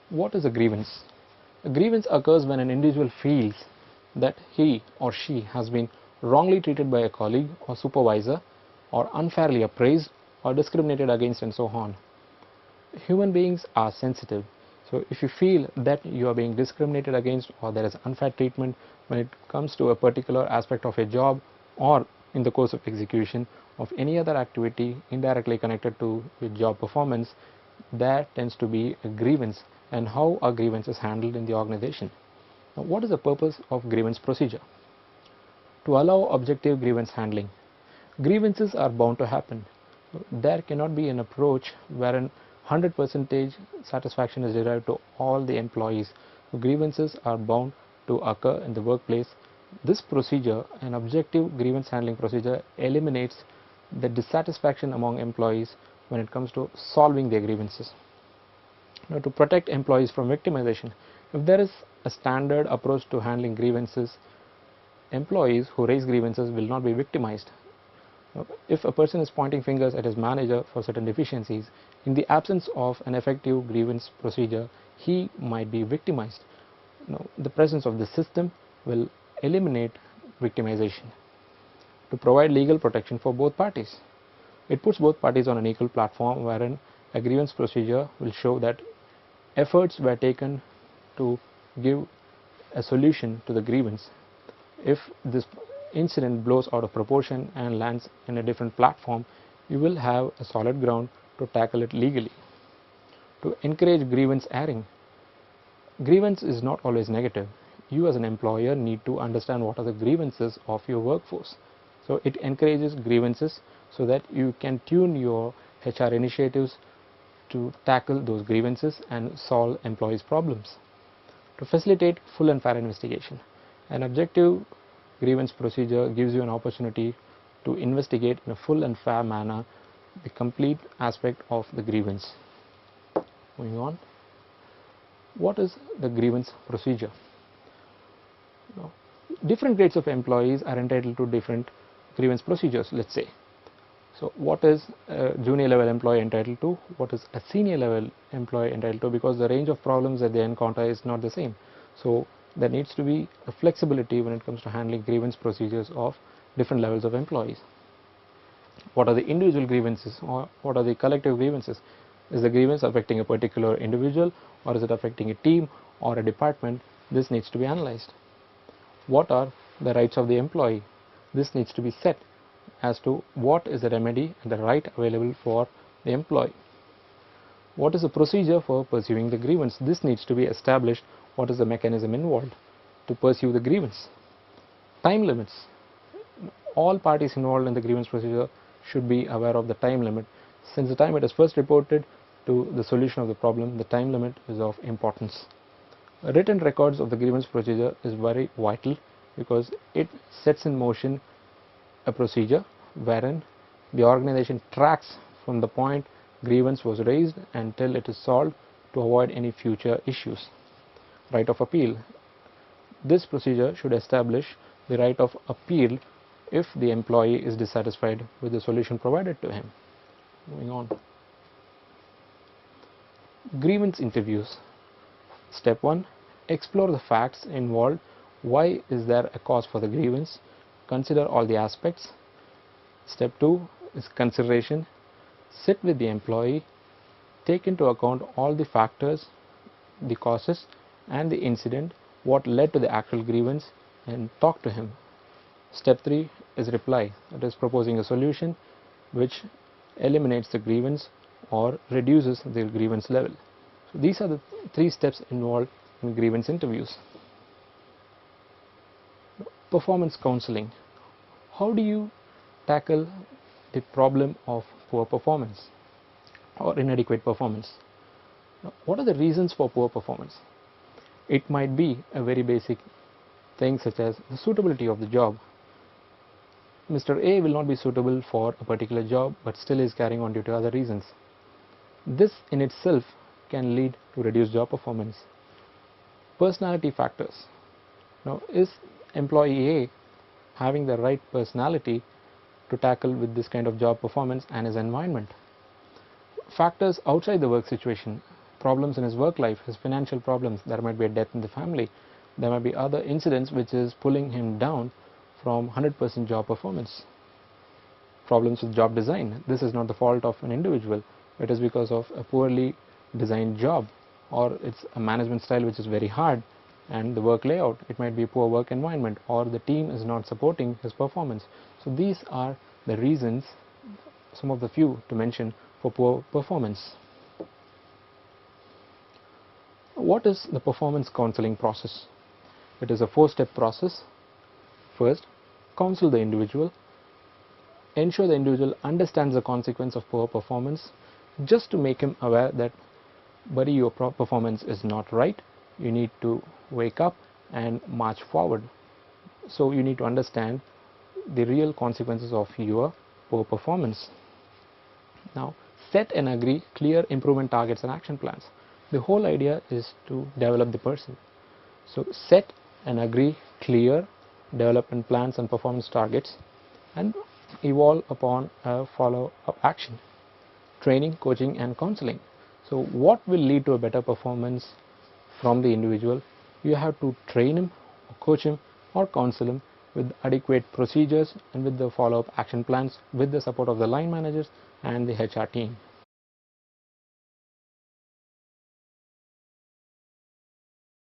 What is a grievance? A grievance occurs when an individual feels that he or she has been wrongly treated by a colleague or supervisor, or unfairly appraised or discriminated against, and so on. Human beings are sensitive. So if you feel that you are being discriminated against or there is unfair treatment when it comes to a particular aspect of a job, or in the course of execution of any other activity indirectly connected to your job performance, that tends to be a grievance. And how are grievances handled in the organization? Now, what is the purpose of grievance procedure? To allow objective grievance handling. Grievances are bound to happen. There cannot be an approach wherein 100% satisfaction is derived to all the employees. Grievances are bound to occur in the workplace. This procedure, an objective grievance handling procedure, eliminates the dissatisfaction among employees when it comes to solving their grievances. Now, to protect employees from victimization, if there is a standard approach to handling grievances, employees who raise grievances will not be victimized. If a person is pointing fingers at his manager for certain deficiencies, in the absence of an effective grievance procedure, he might be victimized. The presence of the system will eliminate victimization. To provide legal protection for both parties, it puts both parties on an equal platform, wherein a grievance procedure will show that efforts were taken to give a solution to the grievance. If this incident blows out of proportion and lands in a different platform, you will have a solid ground to tackle it legally. To encourage grievance airing, grievance is not always negative. You as an employer need to understand what are the grievances of your workforce. So it encourages grievances so that you can tune your HR initiatives to tackle those grievances and solve employees' problems. To facilitate full and fair investigation, an objective grievance procedure gives you an opportunity to investigate in a full and fair manner the complete aspect of the grievance. Moving on, what is the grievance procedure? Now, different grades of employees are entitled to different grievance procedures, let's say. So what is a junior level employee entitled to? What is a senior level employee entitled to? Because the range of problems that they encounter is not the same. So there needs to be a flexibility when it comes to handling grievance procedures of different levels of employees. What are the individual grievances, or what are the collective grievances? Is the grievance affecting a particular individual, or is it affecting a team or a department? This needs to be analyzed. What are the rights of the employee? This needs to be set as to what is the remedy and the right available for the employee. What is the procedure for pursuing the grievance? This needs to be established. What is the mechanism involved to pursue the grievance? Time limits. All parties involved in the grievance procedure should be aware of the time limit. Since the time it is first reported to the solution of the problem, the time limit is of importance. Written records of the grievance procedure is very vital because it sets in motion a procedure wherein the organization tracks from the point grievance was raised until it is solved to avoid any future issues. Right of appeal. This procedure should establish the right of appeal if the employee is dissatisfied with the solution provided to him. Moving on. Grievance interviews. Step 1. Explore the facts involved. Why is there a cause for the grievance? Consider all the aspects. Step 2 is consideration. Sit with the employee, take into account all the factors, the causes and the incident, what led to the actual grievance, and talk to him. Step 3 is reply, that is proposing a solution which eliminates the grievance or reduces the grievance level. So these are the 3 steps involved in grievance interviews. Performance counseling. How do you tackle the problem of poor performance or inadequate performance? Now, what are the reasons for poor performance? It might be a very basic thing such as the suitability of the job. Mr. A will not be suitable for a particular job but still is carrying on due to other reasons. This in itself can lead to reduced job performance. Personality factors. Now, is employee A having the right personality to tackle with this kind of job performance and his environment? Factors outside the work situation. problems in his work life, his financial problems, there might be a death in the family, there might be other incidents which is pulling him down from 100% job performance. Problems with job design, this is not the fault of an individual, it is because of a poorly designed job, or it's a management style which is very hard, and the work layout, it might be poor work environment, or the team is not supporting his performance. So these are the reasons, some of the few to mention, for poor performance. What is the performance counseling process? It is a 4-step process. First, counsel the individual. Ensure the individual understands the consequence of poor performance, just to make him aware that, buddy, your performance is not right, you need to wake up and march forward. So you need to understand the real consequences of your poor performance. Now, set and agree clear improvement targets and action plans. The whole idea is to develop the person. So set and agree clear development plans and performance targets, and evolve upon a follow-up action, training, coaching and counseling. So what will lead to a better performance from the individual? You have to train him, or coach him, or counsel him with adequate procedures and with the follow-up action plans, with the support of the line managers and the HR team.